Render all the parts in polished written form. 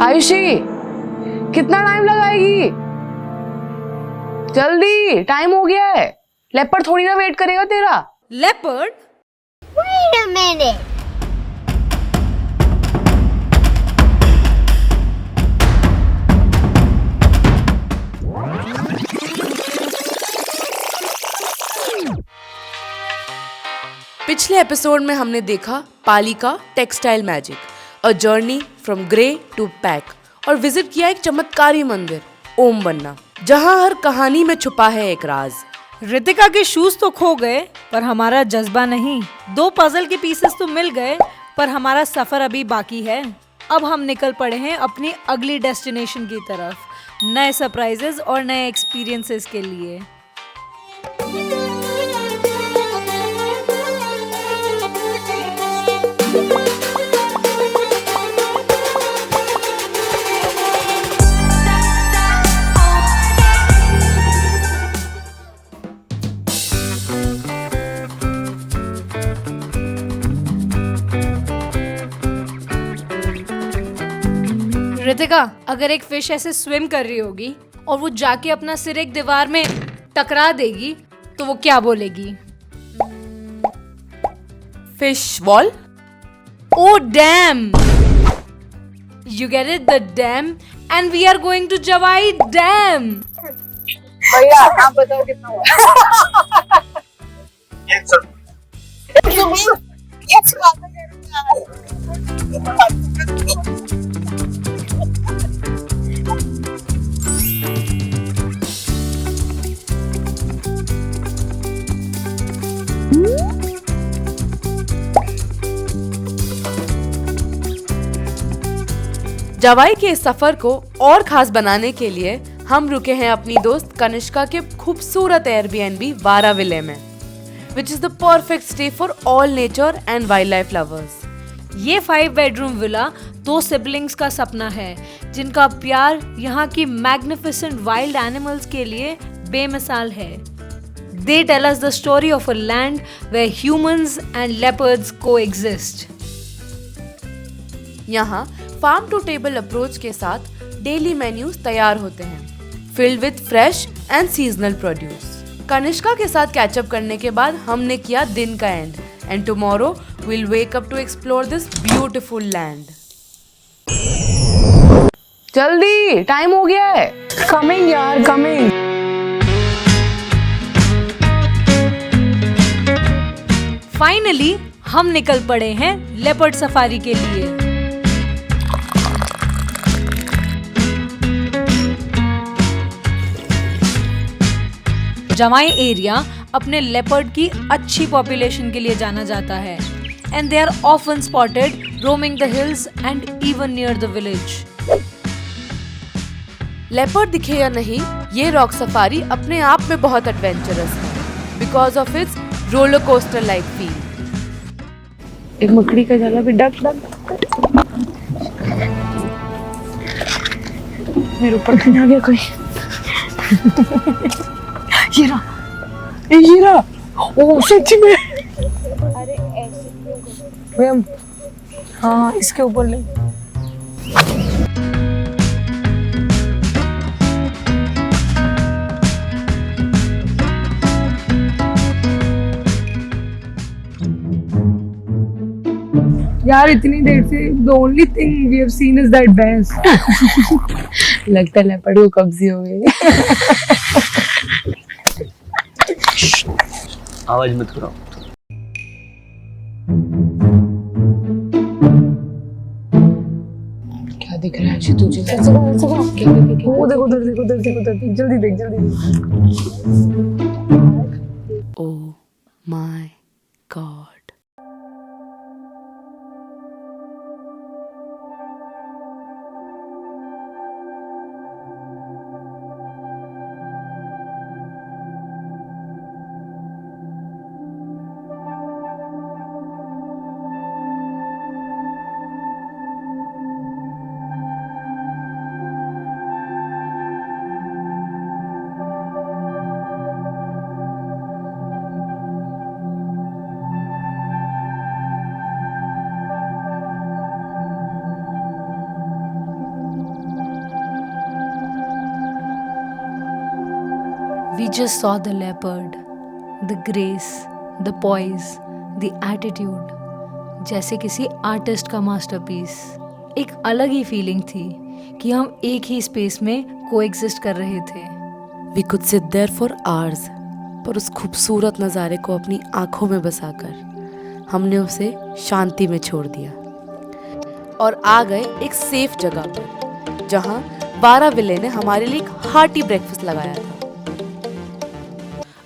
आयुषी, कितना टाइम लगाएगी? जल्दी, टाइम हो गया है। लेपर्ड थोड़ी ना वेट करेगा तेरा। लेपर्ड? Wait a minute. पिछले एपिसोड में हमने देखा पाली का textile magic, a journey from grey to pack, और विजिट किया एक चमत्कारी मंदिर ओम बन्ना, जहां हर कहानी में छुपा है एक राज। रितिका के शूज तो खो गए पर हमारा जज्बा नहीं। 2 पजल के पीसेस तो मिल गए पर हमारा सफर अभी बाकी है। अब हम निकल पड़े हैं अपनी अगली डेस्टिनेशन की तरफ, नए सरप्राइजेस और नए एक्सपीरियंसेस के लिए। रितिका, अगर एक फिश ऐसे स्विम कर रही होगी और वो जाके अपना सिर एक दीवार में टकरा देगी तो वो क्या बोलेगी? Fish ball? Oh damn! You get it? The dam, and we are going to Jawai Dam. भैया, आप बताओ कितना हुआ? जवाई के इस सफर को और खास बनाने के लिए हम रुके हैं अपनी दोस्त कनिष्का के खूबसूरत एयरबीएनबी वारा विले में, which is the perfect stay for all nature and wildlife lovers. ये 5 बेडरूम विला 2 सिबलिंग्स का सपना है, जिनका प्यार यहाँ की मैग्निफिसेंट वाइल्ड एनिमल्स के लिए बेमिसाल है। They tell us the story of a land where humans and leopards coexist. यहाँ फार्म टू टेबल अप्रोच के साथ डेली मेन्यूज तैयार होते हैं, filled with fresh and seasonal produce. Kanishka के साथ कैचअप करने के बाद हमने किया दिन का end, and tomorrow will wake up to explore this beautiful land. जल्दी, टाइम हो गया है। कमिंग यार, कमिंग। फाइनली हम निकल पड़े हैं लेपर्ड सफारी के लिए। जवाई एरिया अपने लेपर्ड की अच्छी पॉपुलेशन के लिए जाना जाता है, and they are often spotted roaming the hills and even near the village. Leopard दिखे या नहीं, ये रॉक सफारी अपने आप में बहुत एडवेंचरस है because of its roller coaster like feel. एक मकड़ी का जाला भी डक डक। मेरे ऊपर कहीं आ गया कोई। हीरा, ओ सच्ची में। अरे ऐसे हम, हाँ इसके ऊपर ले। यार इतनी देर से the only thing we have seen is that भैंस। लगता है लेपर्ड को कब्जी हो गई। आवाज मत करो। क्या दिख रहा है तुझे? वो देखो, उधर देखो, उधर देखो, उधर देखो, जल्दी देख, जल्दी देख। Oh my God. We just saw the leopard, the grace, the poise, the attitude. जैसे किसी आर्टिस्ट का मास्टरपीस। एक अलग ही फीलिंग थी कि हम एक ही स्पेस में कोएग्जिस्ट कर रहे थे। We could sit there for hours, पर उस खूबसूरत नज़ारे को अपनी आंखों में बसाकर हमने उसे शांति में छोड़ दिया और आ गए एक सेफ जगह पर, जहां बाराविले ने हमारे लिए एक हार्टी ब्रेकफास्ट लगाया था।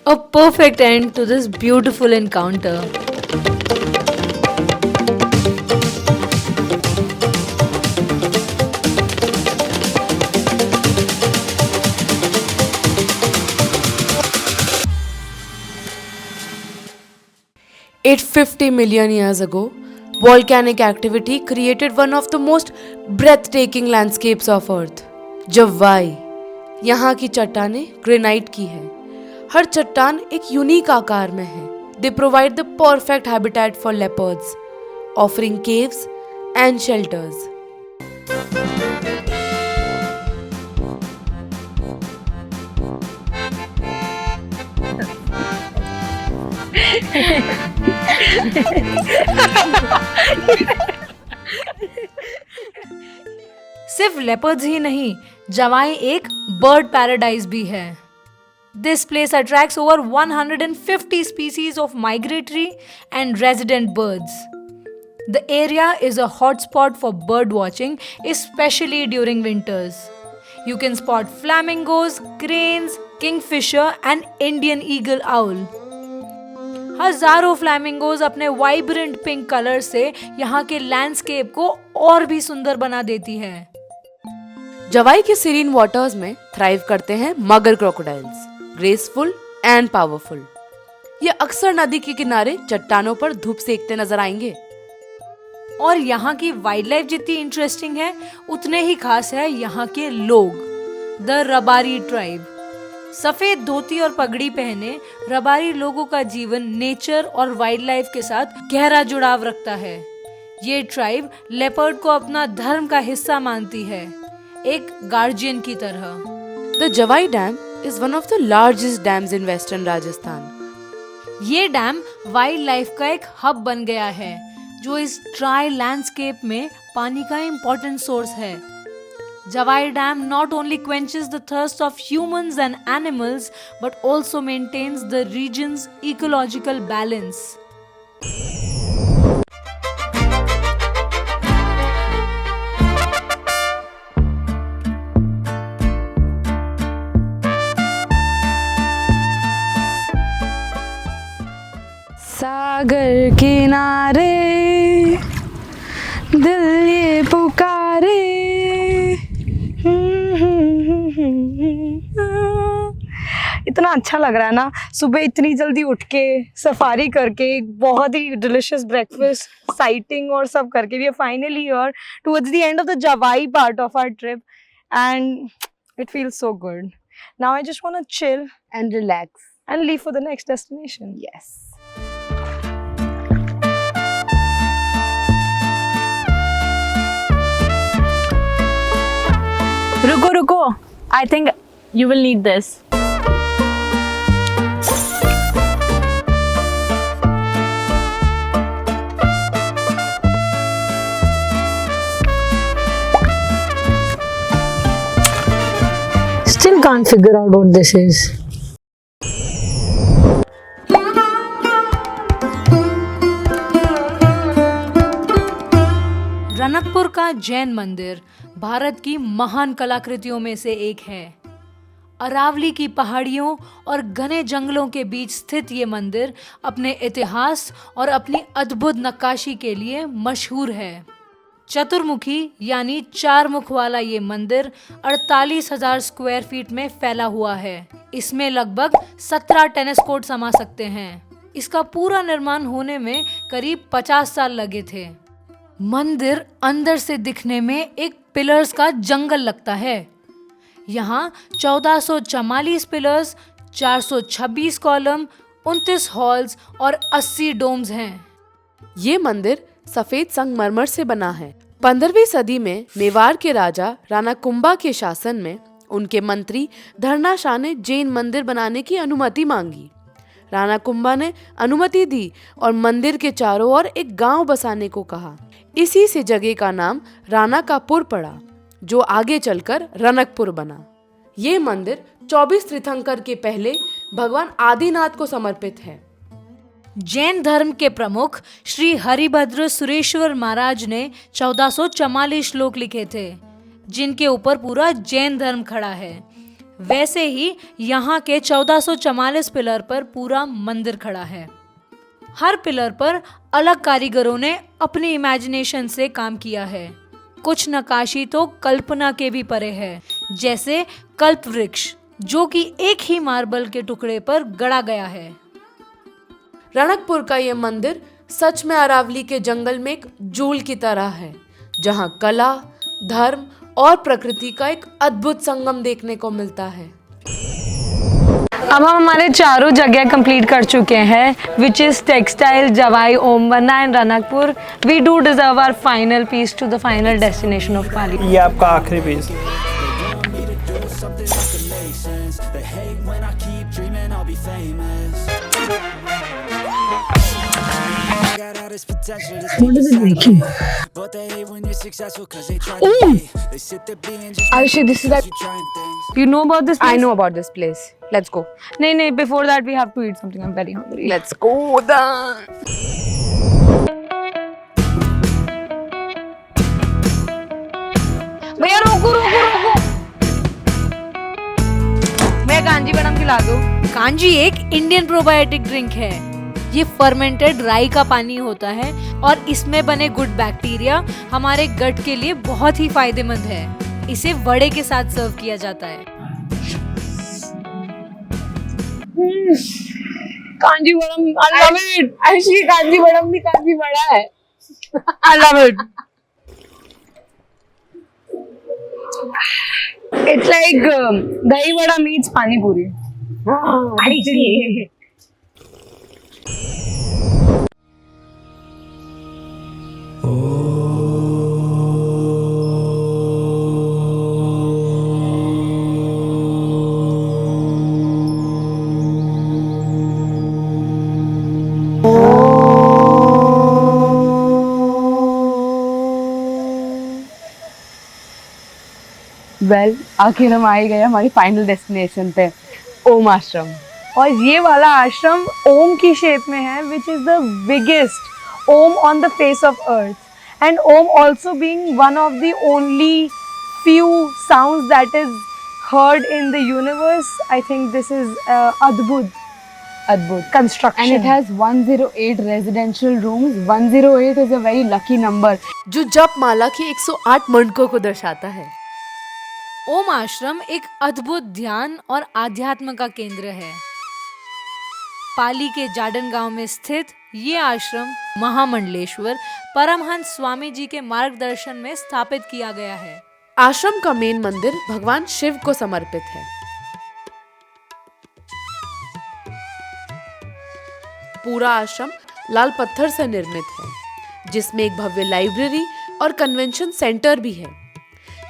A perfect end to this beautiful encounter. At 50 million years ago, volcanic activity created one of the most breathtaking landscapes of Earth. जवाई, यहाँ की चट्टानें ग्रेनाइट की है। हर चट्टान एक यूनिक आकार में है। They provide the perfect habitat for leopards, offering caves and shelters. सिर्फ लेपर्ड्स ही नहीं, जवाई एक बर्ड पैराडाइज भी है। This place attracts over 150 species of migratory and resident birds. The area is a hotspot for bird watching, especially during winters. You can spot flamingos, cranes, kingfisher and Indian eagle owl. हजारों flamingos अपने vibrant pink colour से यहाँ के landscape को और भी सुंदर बना देती है। जवाई के सीरीन वाटर्स में थ्राइव करते हैं मगर क्रोकोडाइल्स, ग्रेसफुल एंड पावरफुल। ये अक्सर नदी के किनारे चट्टानों पर धूप सेकते नजर आएंगे। और यहाँ की वाइल्ड लाइफ जितनी इंटरेस्टिंग है, उतने ही खास है यहाँ के लोग, द रबारी ट्राइब। सफेद धोती और पगड़ी पहने रबारी लोगों का जीवन नेचर और वाइल्ड लाइफ के साथ गहरा जुड़ाव रखता है। ये ट्राइब लेपर्ड को अपना धर्म का हिस्सा मानती है, एक गार्जियन की तरह। The Jawai dam is one of the largest dams in western Rajasthan. ये डैम वाइल्ड लाइफ का एक हब बन गया है, जो इस ड्राई लैंडस्केप में पानी का इम्पोर्टेंट सोर्स है। Jawai Dam not only quenches the thirst of humans and animals, but also maintains the region's ecological balance. सागर किनारे दिल ये पुकारे, इतना अच्छा लग रहा है ना सुबह इतनी जल्दी उठ के सफारी करके, बहुत ही डिलिशियस ब्रेकफास्ट, साइटिंग और सब करके। We are finally here towards the end of the Jawai part of our trip and it feels so good. Now I just want to chill and relax and leave for the next destination. Yes. रुको रुको, I think you will need this. Still can't figure out what this is. Ranakpur का जैन मंदिर भारत की महान कलाकृतियों में से एक है। अरावली की पहाड़ियों और घने जंगलों के बीच स्थित ये मंदिर अपने इतिहास और अपनी अद्भुत नक्काशी के लिए मशहूर है। चतुर्मुखी यानी 4 मुख वाला ये मंदिर 48,000 स्क्वायर फीट में फैला हुआ है। इसमें लगभग 17 टेनिस कोर्ट समा सकते हैं। इसका पूरा निर्माण होने में करीब 50 साल लगे थे। मंदिर अंदर से दिखने में एक पिलर्स का जंगल लगता है। यहाँ 1444 पिलर्स, 426 कॉलम, 29 हॉल्स और 80 डोम्स हैं। ये मंदिर सफेद संगमरमर से बना है। 15वीं सदी में मेवाड़ के राजा राणा कुंभा के शासन में उनके मंत्री धरना शाह ने जैन मंदिर बनाने की अनुमति मांगी। राणा कुंभा ने अनुमति दी और मंदिर के चारों ओर एक गांव बसाने को कहा। इसी से जगह का नाम राणा का पुर पड़ा, जो आगे चलकर रनकपुर बना। ये मंदिर 24 तीर्थंकर के पहले भगवान आदिनाथ को समर्पित है। जैन धर्म के प्रमुख श्री हरिभद्र सुरेश्वर महाराज ने 1444 श्लोक लिखे थे, जिनके ऊपर पूरा जैन धर्म खड़ा है। वैसे ही यहाँ के 1444 पिलर पर पूरा मंदिर खड़ा है। हर पिलर पर अलग कारीगरों ने अपनी इमेजिनेशन से काम किया है। कुछ नक्काशी तो कल्पना के भी परे है, जैसे कल्प वृक्ष, जो कि एक ही मार्बल के टुकड़े पर गढ़ा गया है। रणकपुर का ये मंदिर सच में अरावली के जंगल में एक जूल की तरह है, जहाँ कला, धर्म और प्रकृति का एक अद्भुत संगम देखने को मिलता है। अब हम हमारे चारों जगह कंप्लीट कर चुके हैं, which is textile, Jawai, ओमबन्ना and Ranakpur. We do deserve our final piece to the final destination of पाली। ये आपका आखिरी piece. What is it making? Ayushi, this is that. You know about this place? I know about this place. Let's go. No, before that we have to eat something. I'm very hungry. Let's go then. भैया रोको रोको रोको, मैं कांजी बदाम खिला दो। कांजी एक Indian probiotic drink है। ये फर्मेंटेड राई का पानी होता है और इसमें बने गुड बैक्टीरिया हमारे गट के लिए बहुत ही फायदेमंद है। इसे वड़े के साथ सर्व किया जाता है। कांजी बदाम, I love it. Actually, kanji बदाम भी काफी बड़ा है। I love it. It's like dahi vada meets pani puri. Actually. Well, आखिर हम आ ही गए हमारी फाइनल डेस्टिनेशन पे, ओम आश्रम। और ये वाला आश्रम ओम की शेप में है, which is the biggest Om on the face of earth, and Om also being one of the only few sounds that is heard in the universe. I think this is adbhut construction. And it has 108 residential rooms. 108 is a very lucky number, जो जप माला की 108 मंडकों को दर्शाता है। ओम आश्रम एक अद्भुत ध्यान और आध्यात्म का केंद्र है। पाली के जाडन गांव में स्थित ये आश्रम महामंडलेश्वर परमहंस स्वामी जी के मार्गदर्शन में स्थापित किया गया है। आश्रम का मेन मंदिर भगवान शिव को समर्पित है। पूरा आश्रम लाल पत्थर से निर्मित है, जिसमें एक भव्य लाइब्रेरी और कन्वेंशन सेंटर भी है।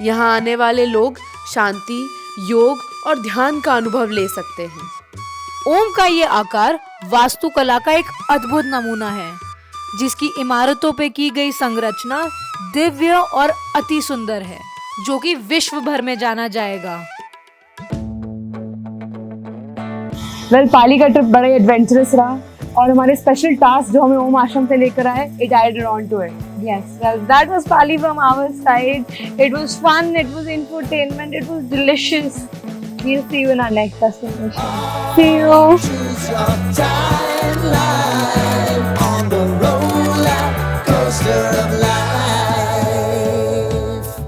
यहाँ आने वाले लोग शांति, योग और ध्यान का अनुभव ले सकते हैं। ओम का ये आकार वास्तुकला का एक अद्भुत नमूना है, जिसकी इमारतों पे की गई संरचना दिव्य और अति सुंदर है, जो कि विश्व भर में जाना जाएगा। वेल, पाली का ट्रिप बड़ा एडवेंचरस रहा और हमारे स्पेशल टास्क जो हमें ओम आश्रम से लेकर आए, it added on to it. Yes, well, that was Pali from our side. It was fun, it was infotainment, it was delicious. We'll see you in our next destination. See you.